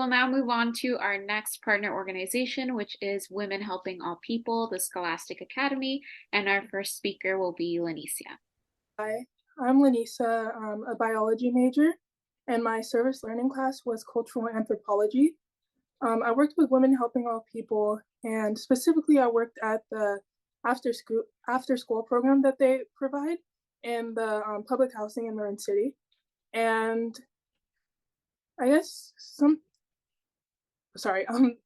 will now move on to our next partner organization, which is Women Helping All People, the Scholastic Academy, and our first speaker will be LaNicia. Hi, I'm LaNicia, a biology major, and my service learning class was cultural anthropology. I worked with Women Helping All People, and specifically I worked at the after school program that they provide in the public housing in Marin City. And I guess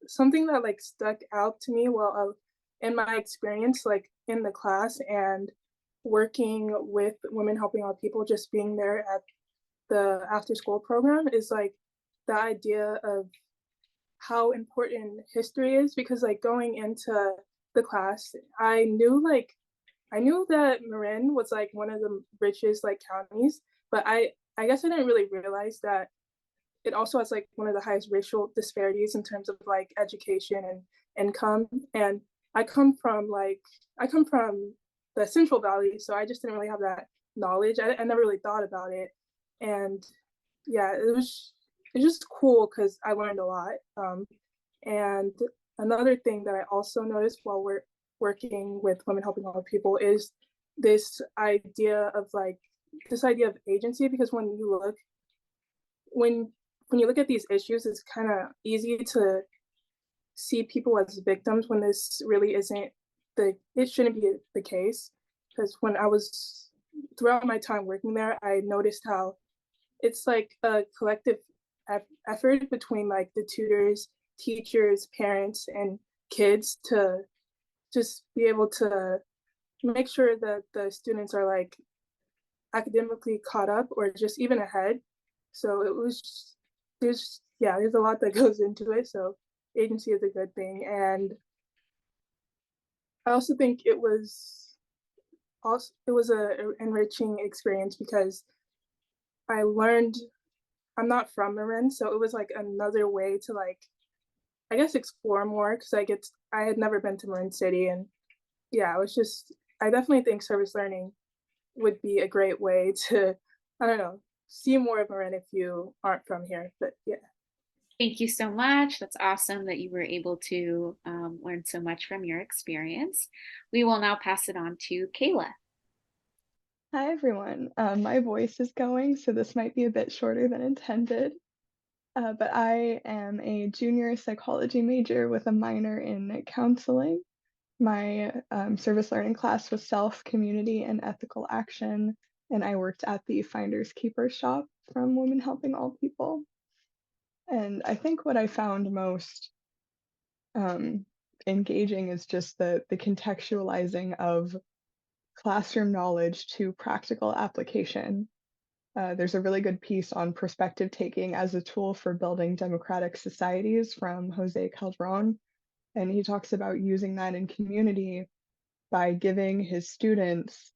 something that like stuck out to me while in my experience like in the class and working with Women Helping All People, just being there at the after school program is like the idea of how important history is, because like going into the class I knew that Marin was like one of the richest like counties, but I guess I didn't really realize that it also has like one of the highest racial disparities in terms of like education and income. And I come from the Central Valley, so I just didn't really have that knowledge. I never really thought about it, and yeah, it's just cool because I learned a lot. And another thing that I also noticed while we're working with Women Helping All People is this idea of like this idea of agency, because when when you look at these issues, it's kind of easy to see people as victims when this really isn't it shouldn't be the case. Because when I was throughout my time working there, I noticed how it's like a collective effort between like the tutors, teachers, parents, and kids to just be able to make sure that the students are like academically caught up or just even ahead. So it was there's a lot that goes into it. So agency is a good thing, and I also think it was a enriching experience because I learned I'm not from Marin, so it was like another way to like I guess explore more, because I had never been to Marin City. And yeah, it was just I definitely think service learning would be a great way to I don't know, see more of Marin if you aren't from here. But yeah. Thank you so much. That's awesome that you were able to learn so much from your experience. We will now pass it on to Kayla. Hi, everyone. My voice is going, so this might be a bit shorter than intended. But I am a junior psychology major with a minor in counseling. My service learning class was self, community, and ethical action, and I worked at the Finders Keepers shop from Women Helping All People. And I think what I found most engaging is just the contextualizing of classroom knowledge to practical application. There's a really good piece on perspective taking as a tool for building democratic societies from Jose Calderon. And he talks about using that in community by giving his students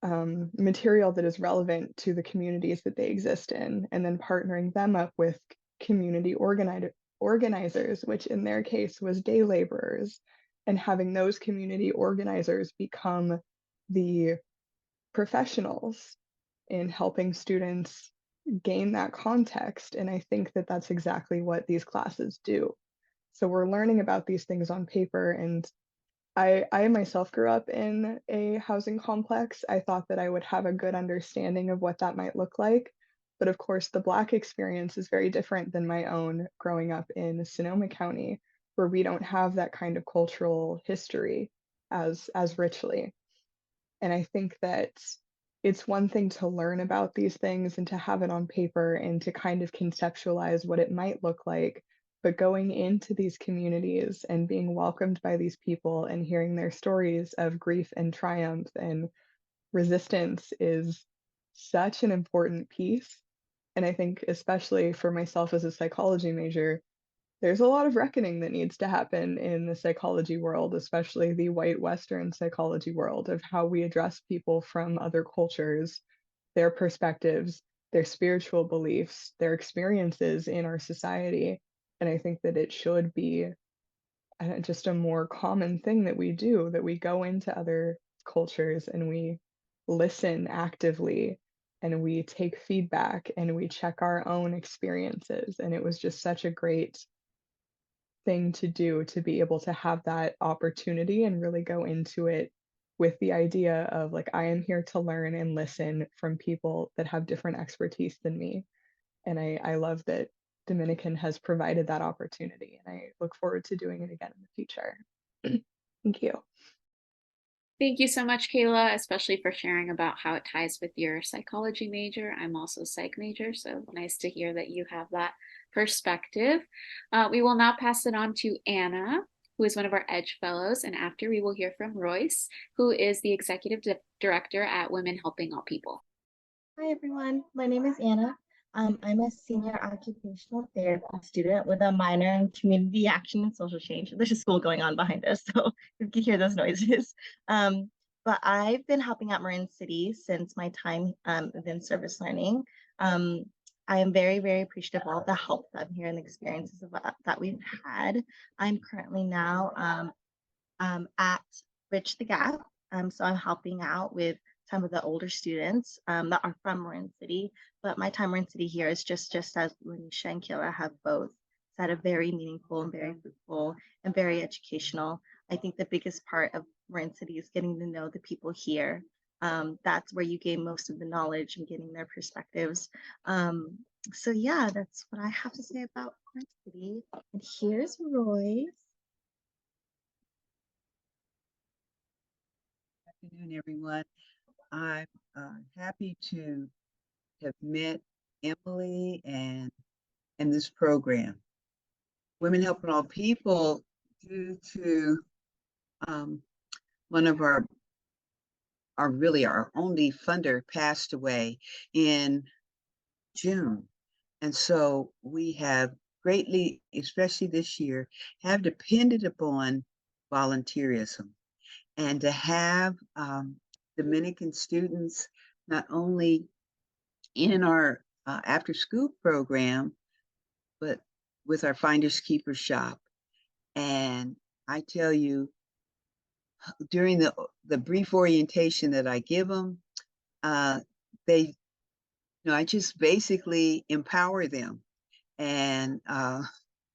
material that is relevant to the communities that they exist in, and then partnering them up with community organizers, which in their case was day laborers, and having those community organizers become the professionals in helping students gain that context. And I think that that's exactly what these classes do. So we're learning about these things on paper. And I myself grew up in a housing complex. I thought that I would have a good understanding of what that might look like. But of course, the Black experience is very different than my own growing up in Sonoma County, where we don't have that kind of cultural history as richly. And I think that it's one thing to learn about these things and to have it on paper and to kind of conceptualize what it might look like. But going into these communities and being welcomed by these people and hearing their stories of grief and triumph and resistance is such an important piece. And I think, especially for myself as a psychology major, there's a lot of reckoning that needs to happen in the psychology world, especially the white Western psychology world, of how we address people from other cultures, their perspectives, their spiritual beliefs, their experiences in our society. And I think that it should be just a more common thing that we do, that we go into other cultures and we listen actively and we take feedback and we check our own experiences. And it was just such a great thing to do, to be able to have that opportunity and really go into it with the idea of like, I am here to learn and listen from people that have different expertise than me. And I love that Dominican has provided that opportunity, and I look forward to doing it again in the future. Thank you. Thank you so much, Kayla, especially for sharing about how it ties with your psychology major. I'm also a psych major, so nice to hear that you have that perspective. We will now pass it on to Anna, who is one of our Edge Fellows, and after we will hear from Royce, who is the Executive Director at Women Helping All People. Hi, everyone. My name is Anna. I'm a senior occupational therapy student with a minor in community action and social change. There's a school going on behind us, so you can hear those noises. But I've been helping out Marin City since my time within service learning. I am very, very appreciative of all the help that I'm here and the experiences that we've had. I'm currently now at Bridge the Gap. So I'm helping out with some of the older students that are from Marin City, but my time Marin City here is just as LaNicia and Kayla have both said, a very meaningful and very fruitful and very educational. I think the biggest part of Marin City is getting to know the people here. That's where you gain most of the knowledge and getting their perspectives. So yeah, that's what I have to say about Marin City. And here's Royce. Good afternoon, everyone. I'm happy to have met Emily and this program. Women Helping All People, due to one of our only funder passed away in June. And so we have greatly, especially this year, have depended upon volunteerism, and to have Dominican students not only in our after school program, but with our Finders Keepers shop. And I tell you, during the brief orientation that I give them, I just basically empower them. And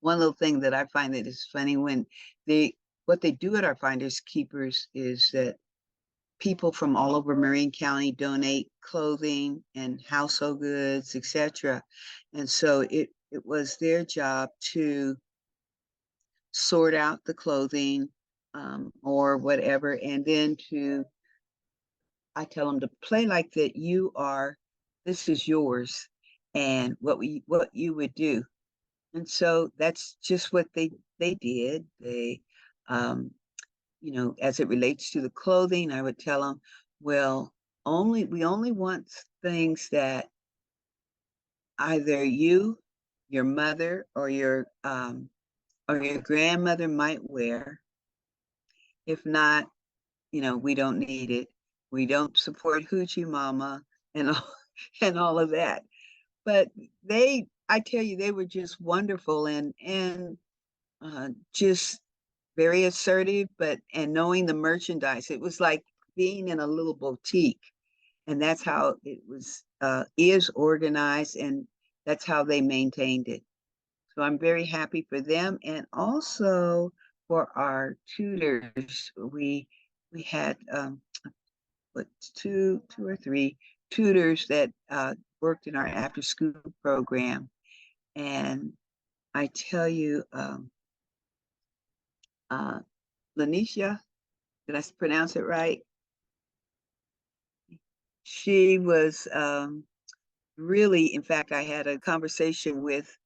one little thing that I find that is funny, when what they do at our Finders Keepers is that people from all over Marin County donate clothing and household goods, etc. And so it was their job to sort out the clothing or whatever, and then I tell them to play like that this is yours, and what you would do. And so that's just what they did. They as it relates to the clothing, I would tell them, well, we only want things that either you, your mother, or your grandmother might wear. If not, we don't need it. We don't support Hoochie Mama and all of that. But I tell you, they were just wonderful and just very assertive, and knowing the merchandise. It was like being in a little boutique, and that's how it was is organized, and that's how they maintained it. So I'm very happy for them, and also for our tutors. We had two or three tutors that worked in our after school program, and I tell you, LaNicia, did I pronounce it right? She was really, in fact, I had a conversation with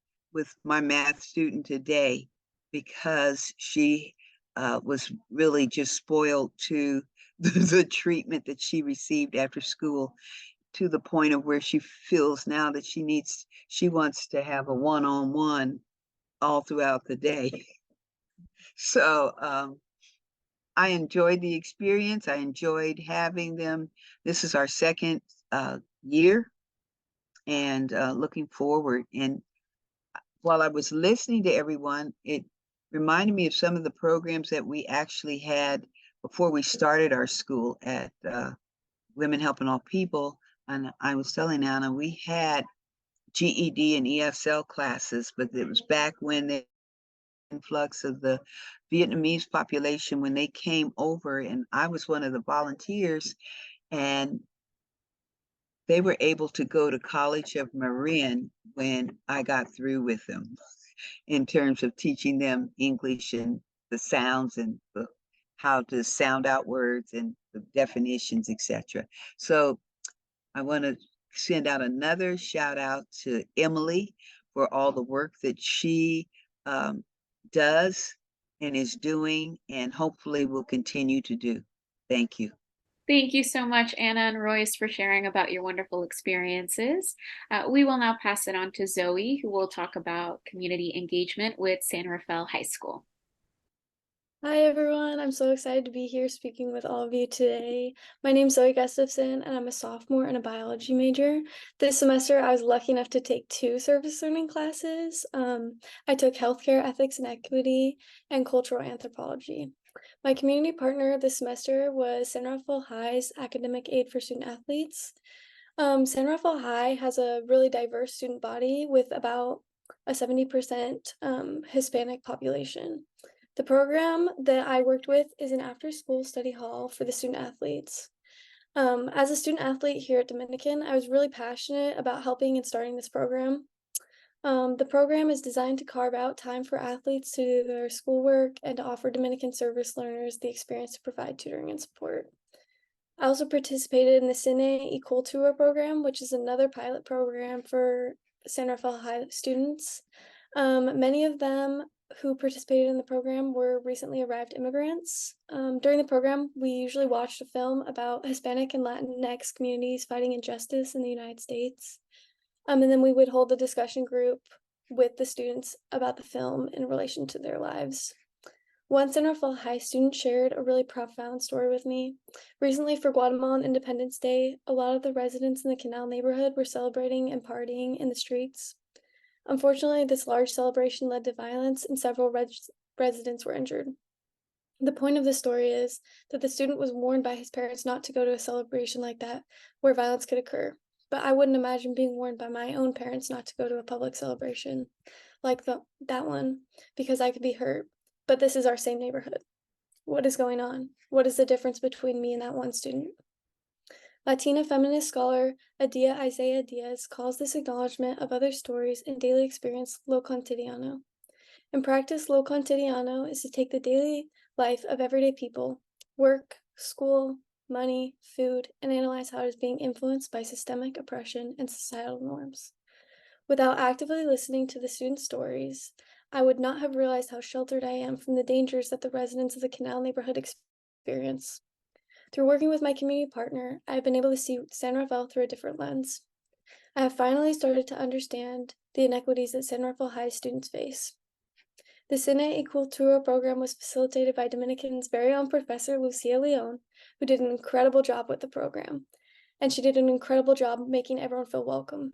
my math student today, because she was really just spoiled to the treatment that she received after school, to the point of where she feels now that she wants to have a one-on-one all throughout the day. So I enjoyed the experience. I enjoyed having them. This is our second year, and looking forward. And while I was listening to everyone, it reminded me of some of the programs that we actually had before we started our school at Women Helping All People. and I was telling Anna, we had GED and ESL classes, but it was back when the influx of the Vietnamese population when they came over, and I was one of the volunteers, and they were able to go to College of Marin when I got through with them in terms of teaching them English and the sounds and how to sound out words and the definitions, etc. So I want to send out another shout out to Emily for all the work that she does and is doing, and hopefully will continue to do. Thank you. Thank you so much, Anna and Royce, for sharing about your wonderful experiences. We will now pass it on to Zoe, who will talk about community engagement with San Rafael High School. Hi everyone, I'm so excited to be here speaking with all of you today. My name is Zoe Gustafson and I'm a sophomore and a biology major. This semester I was lucky enough to take 2 service learning classes. I took healthcare ethics and equity and cultural anthropology. My community partner this semester was San Rafael High's academic aid for student athletes. San Rafael High has a really diverse student body with about a 70% Hispanic population. The program that I worked with is an after-school study hall for the student athletes. As a student athlete here at Dominican, I was really passionate about helping and starting this program. The program is designed to carve out time for athletes to do their schoolwork and to offer Dominican service learners the experience to provide tutoring and support. I also participated in the Cine y Cultura program, which is another pilot program for San Rafael High students. Many of them who participated in the program were recently arrived immigrants. During the program, we usually watched a film about Hispanic and Latinx communities fighting injustice in the United States. And then we would hold a discussion group with the students about the film in relation to their lives. One San Rafael High student shared a really profound story with me. Recently, for Guatemalan Independence Day, a lot of the residents in the Canal neighborhood were celebrating and partying in the streets. Unfortunately, this large celebration led to violence and several residents were injured. The point of the story is that the student was warned by his parents not to go to a celebration like that where violence could occur. But I wouldn't imagine being warned by my own parents not to go to a public celebration like that one because I could be hurt. But this is our same neighborhood. What is going on? What is the difference between me and that one student? Latina feminist scholar Adia Isaiah Diaz calls this acknowledgement of other stories and daily experience lo cotidiano. In practice, lo cotidiano is to take the daily life of everyday people, work, school, money, food, and analyze how it is being influenced by systemic oppression and societal norms. Without actively listening to the students' stories, I would not have realized how sheltered I am from the dangers that the residents of the Canal neighborhood experience. Through working with my community partner, I have been able to see San Rafael through a different lens. I have finally started to understand the inequities that San Rafael High students face. The Cine y Cultura program was facilitated by Dominican's very own Professor Lucia Leon, who did an incredible job with the program. And she did an incredible job making everyone feel welcome.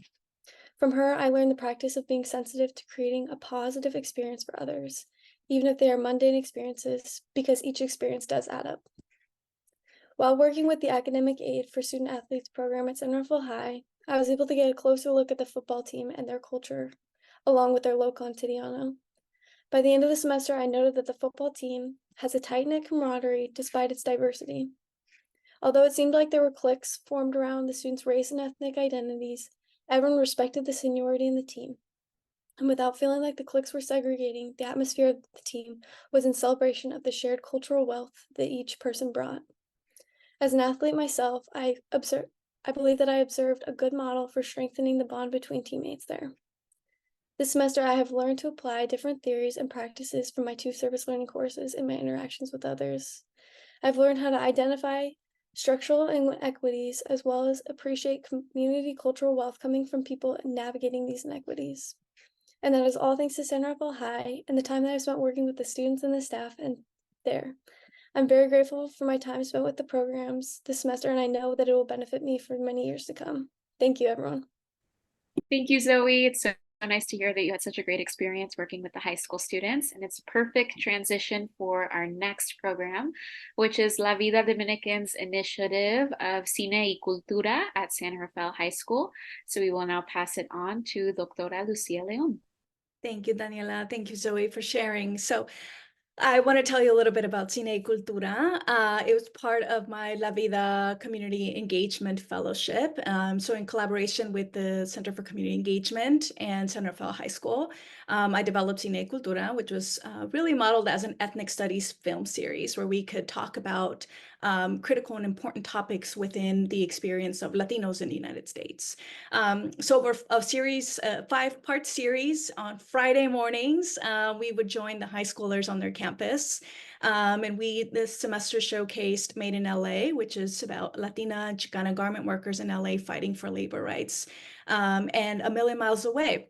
From her, I learned the practice of being sensitive to creating a positive experience for others, even if they are mundane experiences, because each experience does add up. While working with the Academic Aid for Student Athletes program at San Rafael High, I was able to get a closer look at the football team and their culture, along with their lo cotidiano. By the end of the semester, I noted that the football team has a tight-knit camaraderie despite its diversity. Although it seemed like there were cliques formed around the students' race and ethnic identities, everyone respected the seniority in the team. And without feeling like the cliques were segregating, the atmosphere of the team was in celebration of the shared cultural wealth that each person brought. As an athlete myself, I believe that I observed a good model for strengthening the bond between teammates there. This semester, I have learned to apply different theories and practices from my 2 service learning courses in my interactions with others. I've learned how to identify structural inequities as well as appreciate community cultural wealth coming from people navigating these inequities. And that is all thanks to San Rafael High and the time that I spent working with the students and the staff and there. I'm very grateful for my time spent with the programs this semester, and I know that it will benefit me for many years to come. Thank you, everyone. Thank you, Zoe. It's so nice to hear that you had such a great experience working with the high school students. And it's a perfect transition for our next program, which is La Vida Dominicans Initiative of Cine y Cultura at San Rafael High School. So we will now pass it on to Doctora Lucia Leon. Thank you, Daniela. Thank you, Zoe, for sharing. So I want to tell you a little bit about Cine y Cultura. It was part of my La Vida Community Engagement Fellowship. So in collaboration with the Center for Community Engagement and San Rafael High School, I developed Cine y Cultura, which was really modeled as an ethnic studies film series where we could talk about critical and important topics within the experience of Latinos in the United States. So over a series, 5-part series on Friday mornings, we would join the high schoolers on their campus. And we this semester showcased Made in LA, which is about Latina and Chicana garment workers in LA fighting for labor rights. And A Million Miles Away,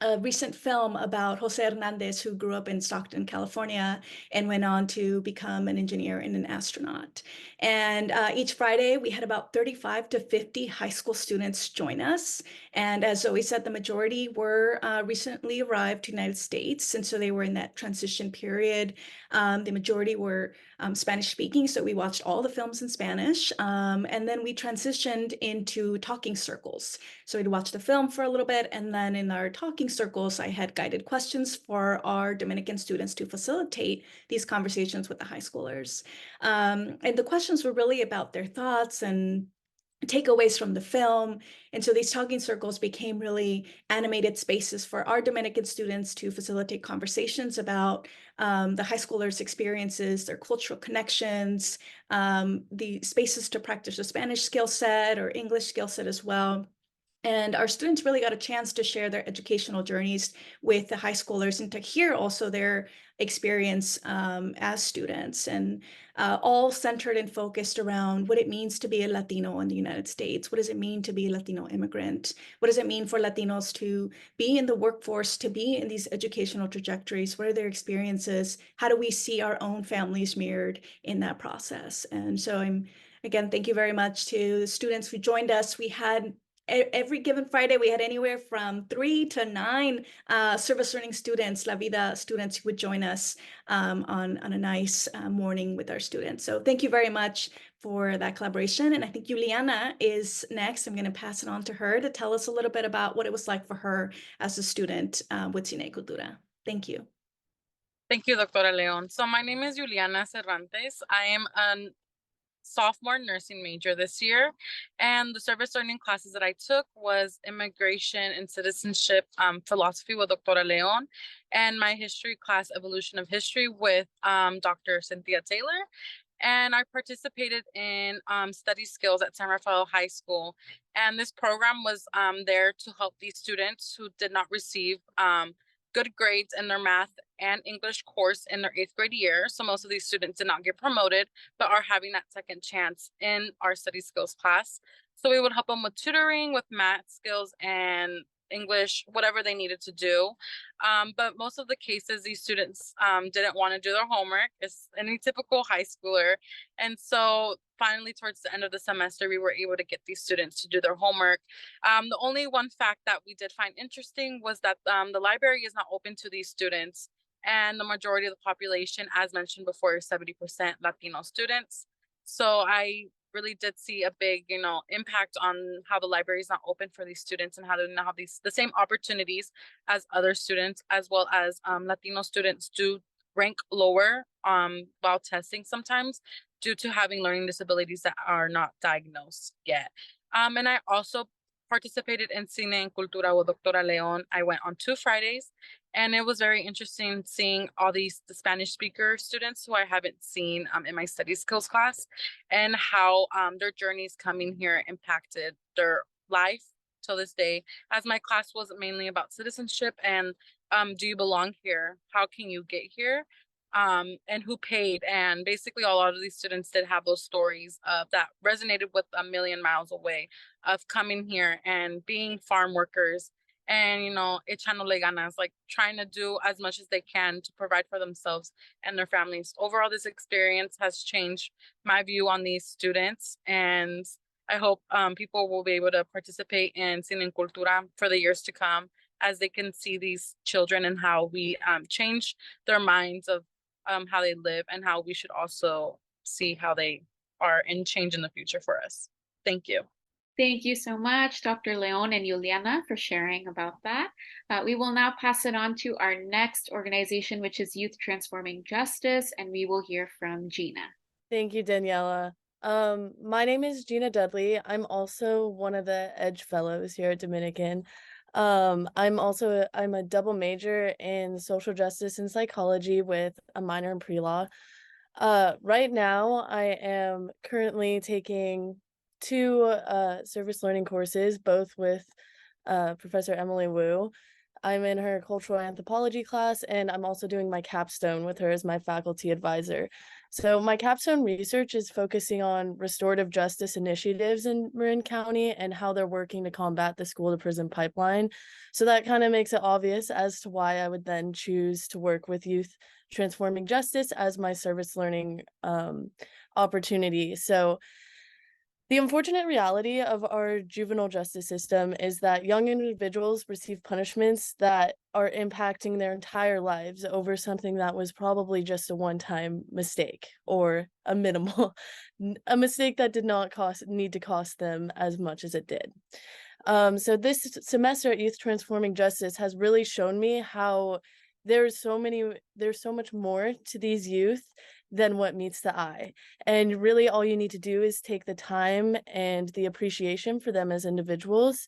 a recent film about Jose Hernandez, who grew up in Stockton, California, and went on to become an engineer and an astronaut. And each Friday, we had about 35 to 50 high school students join us. And as Zoe said, the majority were recently arrived to the United States. And so they were in that transition period. The majority were Spanish speaking. So we watched all the films in Spanish. And then we transitioned into talking circles. So we'd watch the film for a little bit. And then in our talking circles, I had guided questions for our Dominican students to facilitate these conversations with the high schoolers. And the questions were really about their thoughts and takeaways from the film. And so these talking circles became really animated spaces for our Dominican students to facilitate conversations about the high schoolers' experiences, their cultural connections, the spaces to practice a Spanish skill set or English skill set as well. And our students really got a chance to share their educational journeys with the high schoolers and to hear also their experience as students, and all centered and focused around what it means to be a Latino in the United States. What does it mean to be a Latino immigrant? What does it mean for Latinos to be in the workforce, to be in these educational trajectories? What are their experiences? How do we see our own families mirrored in that process? And so again, thank you very much to the students who joined us. We had every given Friday, we had anywhere from 3 to 9 service learning students, La Vida students, who would join us on a nice morning with our students. So thank you very much for that collaboration. And I think Yuliana is next. I'm going to pass it on to her to tell us a little bit about what it was like for her as a student with Cine y Cultura. Thank you. Thank you, Doctora Leon. So my name is Yuliana Cervantes. I am a sophomore nursing major this year, and the service learning classes that I took was immigration and citizenship philosophy with Doctora Leon, and my history class, evolution of history, with Dr. Cynthia Taylor. And I participated in study skills at San Rafael High School. And this program was there to help these students who did not receive good grades in their math and English course in their 8th grade year. So most of these students did not get promoted, but are having that second chance in our study skills class. So we would help them with tutoring, with math skills and English, whatever they needed to do. But most of the cases, these students didn't want to do their homework. It's any typical high schooler. And so finally, towards the end of the semester, we were able to get these students to do their homework. The only one fact that we did find interesting was that the library is not open to these students. And the majority of the population, as mentioned before, is 70% Latino students. So I really did see a big, impact on how the library is not open for these students and how they don't have the same opportunities as other students, as well as Latino students do rank lower while testing sometimes due to having learning disabilities that are not diagnosed yet. And I also participated in Cine y Cultura with Doctora Leon. I went on 2 Fridays, and it was very interesting seeing all the Spanish speaker students who I haven't seen in my study skills class, and how their journeys coming here impacted their life till this day, as my class was mainly about citizenship and do you belong here? How can you get here? And who paid? And basically a lot of these students did have those stories that resonated with A Million Miles Away, of coming here and being farm workers and, echándole ganas, like trying to do as much as they can to provide for themselves and their families. Overall, this experience has changed my view on these students, and I hope people will be able to participate in Cine y Cultura for the years to come as they can see these children and how we change their minds of how they live and how we should also see how they are and change in the future for us. Thank you. Thank you so much, Dr. Leon and Yuliana, for sharing about that. We will now pass it on to our next organization, which is Youth Transforming Justice, and we will hear from Gina. Thank you, Daniela. My name is Gina Dudley. I'm also one of the Edge Fellows here at Dominican. I'm a double major in social justice and psychology with a minor in pre-law. Right now, I am currently taking two service learning courses, both with Professor Emily Wu. I'm in her cultural anthropology class, and I'm also doing my capstone with her as my faculty advisor. So my capstone research is focusing on restorative justice initiatives in Marin County and how they're working to combat the school to prison pipeline. So that kind of makes it obvious as to why I would then choose to work with Youth Transforming Justice as my service learning opportunity. So the unfortunate reality of our juvenile justice system is that young individuals receive punishments that are impacting their entire lives over something that was probably just a one-time mistake or a a mistake that did not need to cost them as much as it did. So this semester at Youth Transforming Justice has really shown me how there's so much more to these youth than what meets the eye. And really all you need to do is take the time and the appreciation for them as individuals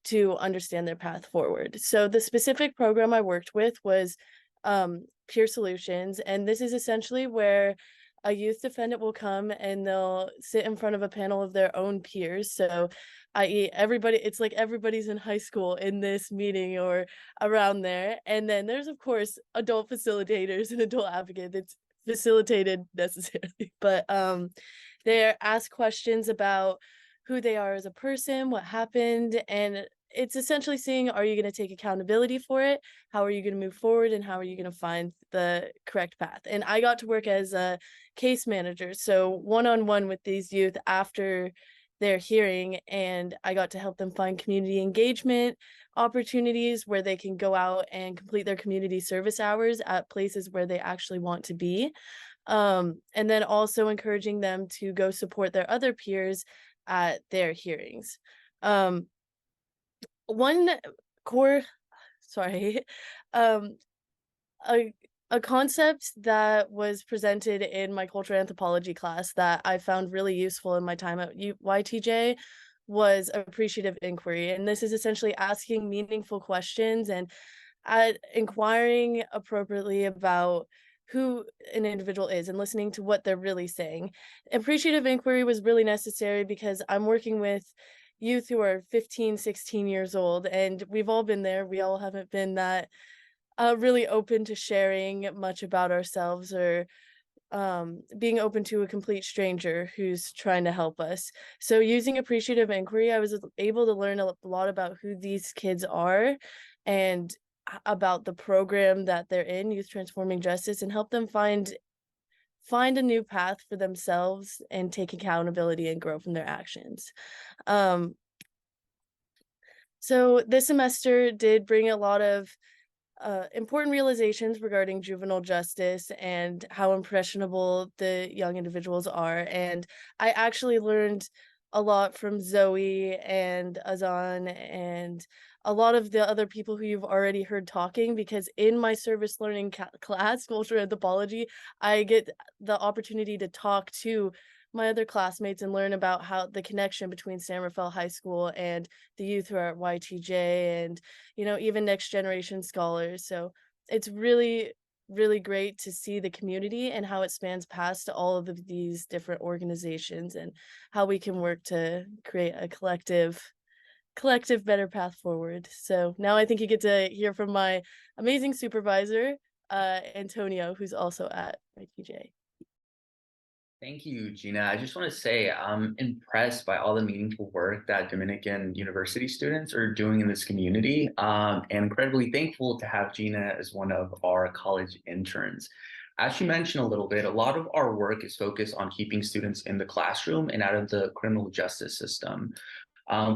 to understand their path forward. So the specific program I worked with was Peer Solutions. And this is essentially where a youth defendant will come and they'll sit in front of a panel of their own peers. So i.e. everybody, it's like everybody's in high school in this meeting or around there. And then there's of course adult facilitators and adult advocates. It's facilitated necessarily, but they're asked questions about who they are as a person, what happened, and it's essentially seeing, are you going to take accountability for it? How are you going to move forward? And how are you going to find the correct path? And I got to work as a case manager, so one-on-one with these youth after their hearing, and I got to help them find community engagement opportunities where they can go out and complete their community service hours at places where they actually want to be. And then also encouraging them to go support their other peers at their hearings. One core, sorry, a concept that was presented in my cultural anthropology class that I found really useful in my time at YTJ was appreciative inquiry. And this is essentially asking meaningful questions and inquiring appropriately about who an individual is and listening to what they're really saying. Appreciative inquiry was really necessary because I'm working with youth who are 15, 16 years old, and we've all been there. We all haven't been that really open to sharing much about ourselves or being open to a complete stranger who's trying to help us. So using appreciative inquiry, I was able to learn a lot about who these kids are and about the program that they're in, Youth Transforming Justice, and help them find a new path for themselves and take accountability and grow from their actions. So this semester did bring a lot of important realizations regarding juvenile justice and how impressionable the young individuals are. And I actually learned a lot from Zoe and Azan and a lot of the other people who you've already heard talking, because in my service learning class, cultural anthropology, I get the opportunity to talk to my other classmates and learn about how the connection between San Rafael High School and the youth who are at YTJ and, even next generation scholars. So it's really, really great to see the community and how it spans past all of these different organizations and how we can work to create a collective better path forward. So now I think you get to hear from my amazing supervisor, Antonio, who's also at YTJ. Thank you, Gina. I just want to say I'm impressed by all the meaningful work that Dominican University students are doing in this community, and incredibly thankful to have Gina as one of our college interns. As she mentioned a little bit, a lot of our work is focused on keeping students in the classroom and out of the criminal justice system.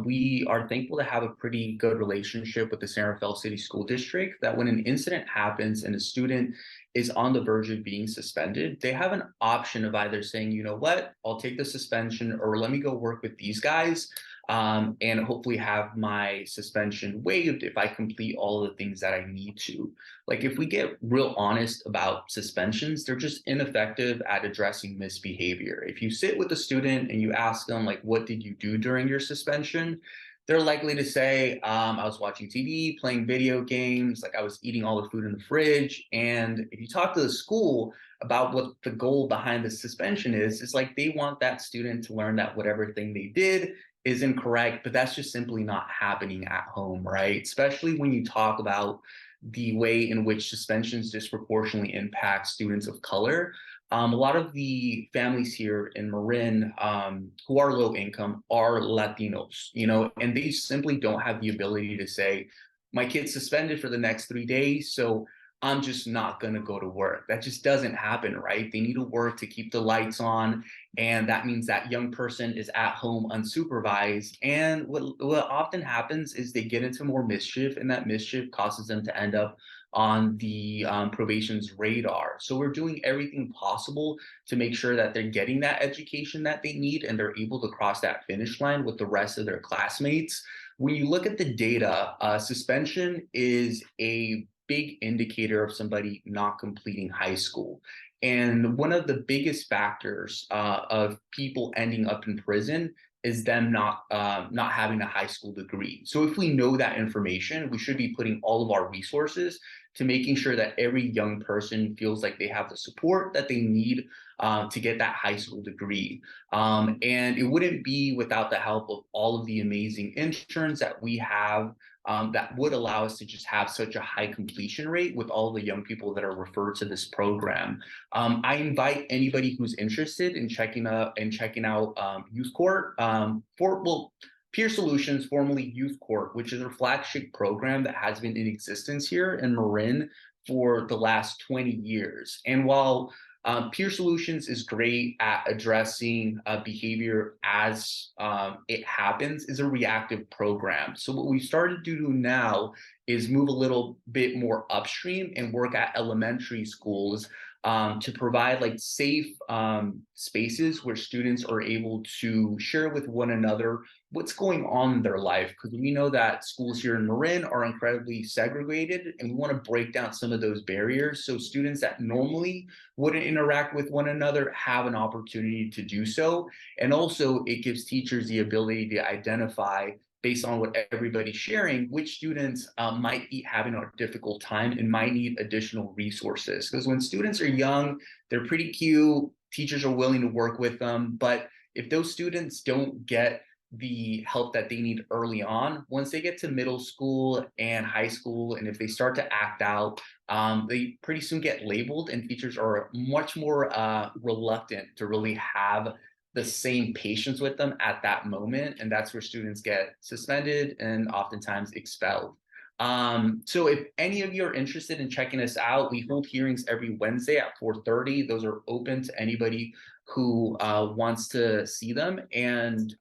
We are thankful to have a pretty good relationship with the San Rafael City School District, that when an incident happens and a student is on the verge of being suspended, they have an option of either saying, you know what, I'll take the suspension, or let me go work with these guys, and hopefully have my suspension waived if I complete all of the things that I need to. Like, if we get real honest about suspensions, they're just ineffective at addressing misbehavior. If you sit with a student and you ask them, like, what did you do during your suspension? They're likely to say, I was watching TV, playing video games, like I was eating all the food in the fridge. And if you talk to the school about what the goal behind the suspension is, it's like they want that student to learn that whatever thing they did is incorrect, but that's just simply not happening at home, right? Especially when you talk about the way in which suspensions disproportionately impact students of color. A lot of the families here in Marin who are low income are Latinos, and they simply don't have the ability to say, my kid's suspended for the next 3 days, so I'm just not going to go to work. That just doesn't happen, right? They need to work to keep the lights on. And that means that young person is at home unsupervised. And what often happens is they get into more mischief, and that mischief causes them to end up on the probation's radar. So we're doing everything possible to make sure that they're getting that education that they need and they're able to cross that finish line with the rest of their classmates. When you look at the data, suspension is a big indicator of somebody not completing high school. And one of the biggest factors of people ending up in prison is them not having a high school degree. So if we know that information, we should be putting all of our resources to making sure that every young person feels like they have the support that they need to get that high school degree. And it wouldn't be without the help of all of the amazing interns that we have that would allow us to just have such a high completion rate with all the young people that are referred to this program. I invite anybody who's interested in checking out Youth Court Peer Solutions, formerly Youth Court, which is a flagship program that has been in existence here in Marin for the last 20 years. And while Peer Solutions is great at addressing behavior as it happens, is a reactive program. So what we started to do now is move a little bit more upstream and work at elementary schools to provide like safe spaces where students are able to share with one another what's going on in their life, because we know that schools here in Marin are incredibly segregated, and we want to break down some of those barriers so students that normally wouldn't interact with one another have an opportunity to do so. And also it gives teachers the ability to identify, based on what everybody's sharing, which students might be having a difficult time and might need additional resources. Because when students are young, they're pretty cute, teachers are willing to work with them, but if those students don't get the help that they need early on, once they get to middle school and high school, and if they start to act out, they pretty soon get labeled, and teachers are much more reluctant to really have the same patience with them at that moment. And that's where students get suspended and oftentimes expelled. So if any of you are interested in checking us out, we hold hearings every Wednesday at 4:30. Those are open to anybody who wants to see them. And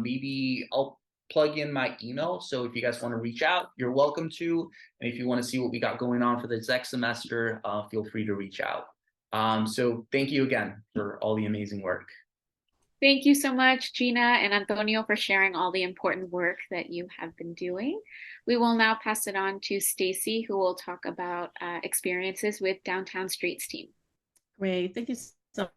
maybe I'll plug in my email. So if you guys want to reach out, you're welcome to. And if you want to see what we got going on for the next semester, feel free to reach out. So thank you again for all the amazing work. Thank you so much, Gina and Antonio, for sharing all the important work that you have been doing. We will now pass it on to Stacy, who will talk about experiences with Downtown Streets team. Great. Thank you so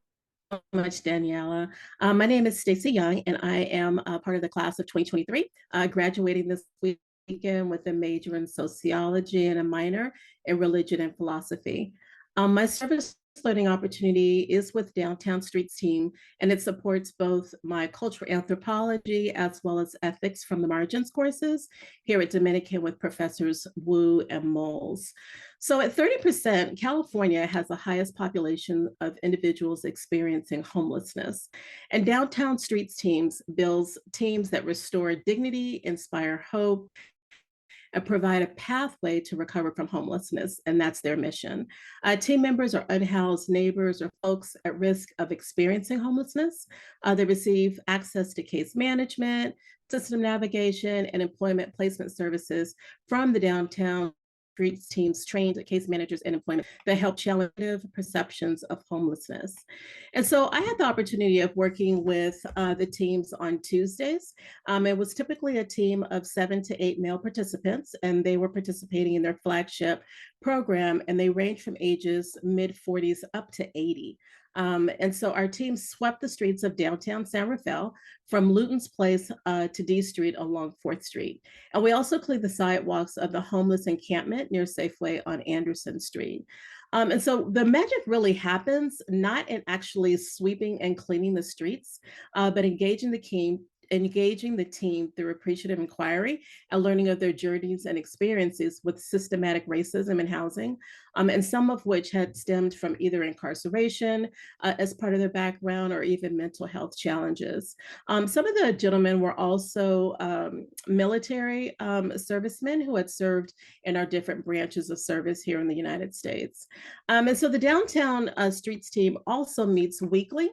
much, Daniela. My name is Stacy Young, and I am part of the class of 2023, graduating this weekend with a major in sociology and a minor in religion and philosophy. My service learning opportunity is with Downtown Streets team, and it supports both my cultural anthropology as well as ethics from the margins courses here at Dominican with professors Wu and Moles. So at 30%, California has the highest population of individuals experiencing homelessness. And Downtown Streets teams builds teams that restore dignity, inspire hope, and provide a pathway to recover from homelessness, and that's their mission. Team members are unhoused neighbors or folks at risk of experiencing homelessness. They receive access to case management, system navigation, and employment placement services from the downtown streets teams trained case managers and employment that help challenge perceptions of homelessness. And so I had the opportunity of working with the teams on Tuesdays. It was typically a team of 7 to 8 male participants, and they were participating in their flagship program, and they range from ages mid 40s up to 80. And so our team swept the streets of downtown San Rafael from Luton's Place to D Street along 4th Street. And we also cleaned the sidewalks of the homeless encampment near Safeway on Anderson Street. And so the magic really happens not in actually sweeping and cleaning the streets, but engaging the team through appreciative inquiry and learning of their journeys and experiences with systematic racism in housing, and some of which had stemmed from either incarceration as part of their background or even mental health challenges. Some of the gentlemen were also military servicemen who had served in our different branches of service here in the United States. And so the downtown streets team also meets weekly,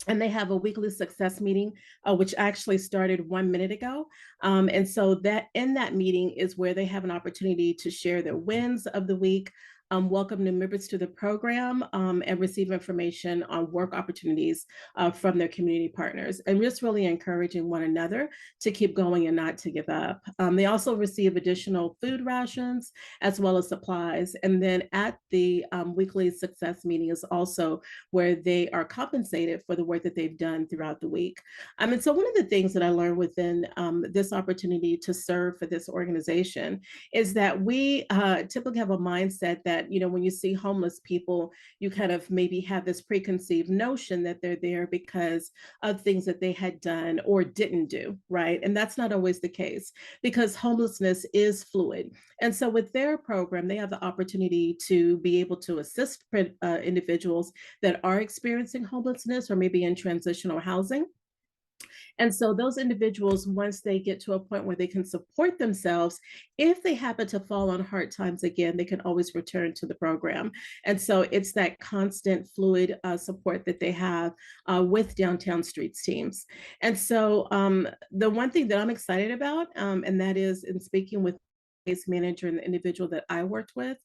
and they have a weekly success meeting, which actually started 1 minute ago. And so that in that meeting is where they have an opportunity to share their wins of the week, welcome new members to the program, and receive information on work opportunities from their community partners, and just really encouraging one another to keep going and not to give up. They also receive additional food rations as well as supplies. And then at the weekly success meeting is also where they are compensated for the work that they've done throughout the week. And so one of the things that I learned within this opportunity to serve for this organization is that we typically have a mindset that, when you see homeless people, you kind of maybe have this preconceived notion that they're there because of things that they had done or didn't do, right? And that's not always the case, because homelessness is fluid. And so with their program, they have the opportunity to be able to assist individuals that are experiencing homelessness or maybe in transitional housing. And so those individuals, once they get to a point where they can support themselves, if they happen to fall on hard times again, they can always return to the program. And so it's that constant fluid support that they have with downtown streets teams. And so the one thing that I'm excited about, and that is in speaking with case manager and the individual that I worked with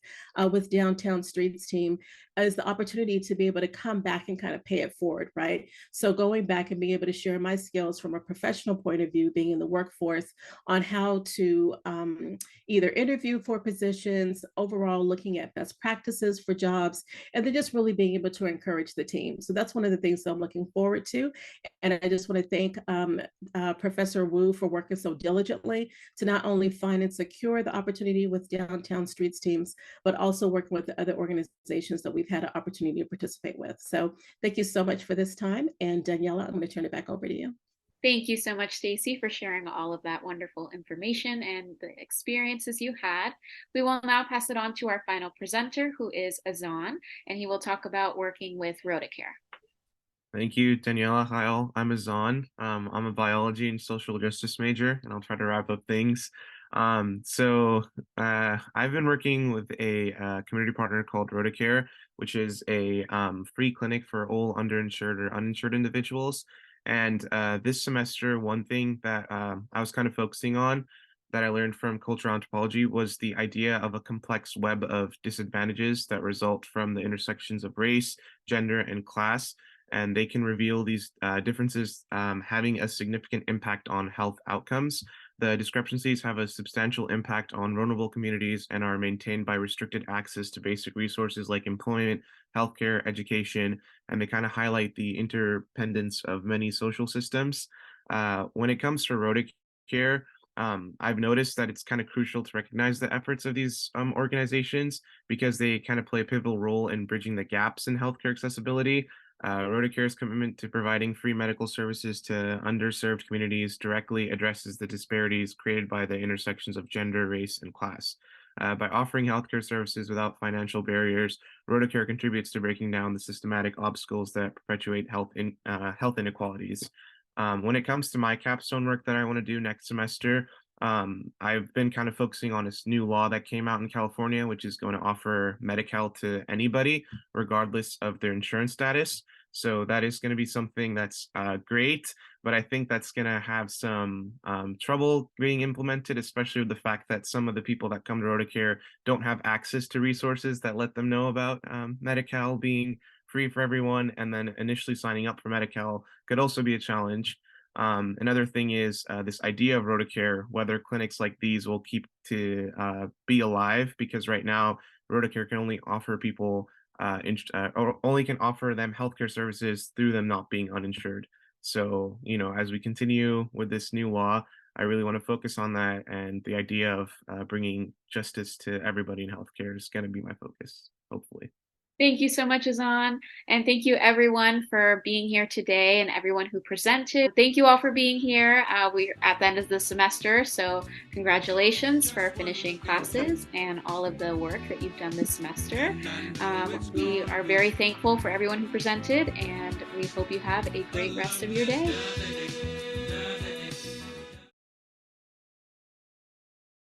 downtown streets team, is the opportunity to be able to come back and kind of pay it forward, right? So going back and being able to share my skills from a professional point of view, being in the workforce, on how to either interview for positions, overall looking at best practices for jobs, and then just really being able to encourage the team. So that's one of the things that I'm looking forward to. And I just want to thank Professor Wu for working so diligently to not only find and secure the opportunity with downtown streets teams, but also working with the other organizations that we've had an opportunity to participate with. So thank you so much for this time. And Daniela, I'm going to turn it back over to you. Thank you so much, Stacy, for sharing all of that wonderful information and the experiences you had. We will now pass it on to our final presenter, who is Azan, and he will talk about working with Rotacare. Thank you, Daniela. Hi, all. I'm Azan. I'm a biology and social justice major, and I'll try to wrap up things. I've been working with a community partner called Rotacare, which is a free clinic for all underinsured or uninsured individuals. And this semester, one thing that I was kind of focusing on that I learned from cultural anthropology was the idea of a complex web of disadvantages that result from the intersections of race, gender, and class. And they can reveal these differences having a significant impact on health outcomes. The discrepancies have a substantial impact on vulnerable communities and are maintained by restricted access to basic resources like employment, healthcare, education, and they kind of highlight the interdependence of many social systems. When it comes to Rotacare, I've noticed that it's kind of crucial to recognize the efforts of these organizations because they kind of play a pivotal role in bridging the gaps in healthcare accessibility. Rotacare's commitment to providing free medical services to underserved communities directly addresses the disparities created by the intersections of gender, race, and class. By offering healthcare services without financial barriers, Rotacare contributes to breaking down the systematic obstacles that perpetuate health inequalities. When it comes to my capstone work that I want to do next semester, I've been kind of focusing on this new law that came out in California, which is going to offer Medi-Cal to anybody, regardless of their insurance status. So that is going to be something that's great, but I think that's going to have some trouble being implemented, especially with the fact that some of the people that come to RotaCare don't have access to resources that let them know about Medi-Cal being free for everyone, and then initially signing up for Medi-Cal could also be a challenge. Another thing is this idea of RotaCare, whether clinics like these will keep to be alive, because right now RotaCare can only offer people or only can offer them healthcare services through them not being uninsured. So, you know, as we continue with this new law, I really want to focus on that, and the idea of bringing justice to everybody in healthcare is going to be my focus, hopefully. Thank you so much, Azan. And thank you everyone for being here today and everyone who presented. Thank you all for being here. We're at the end of the semester, so congratulations for finishing classes and all of the work that you've done this semester. We are very thankful for everyone who presented, and we hope you have a great rest of your day.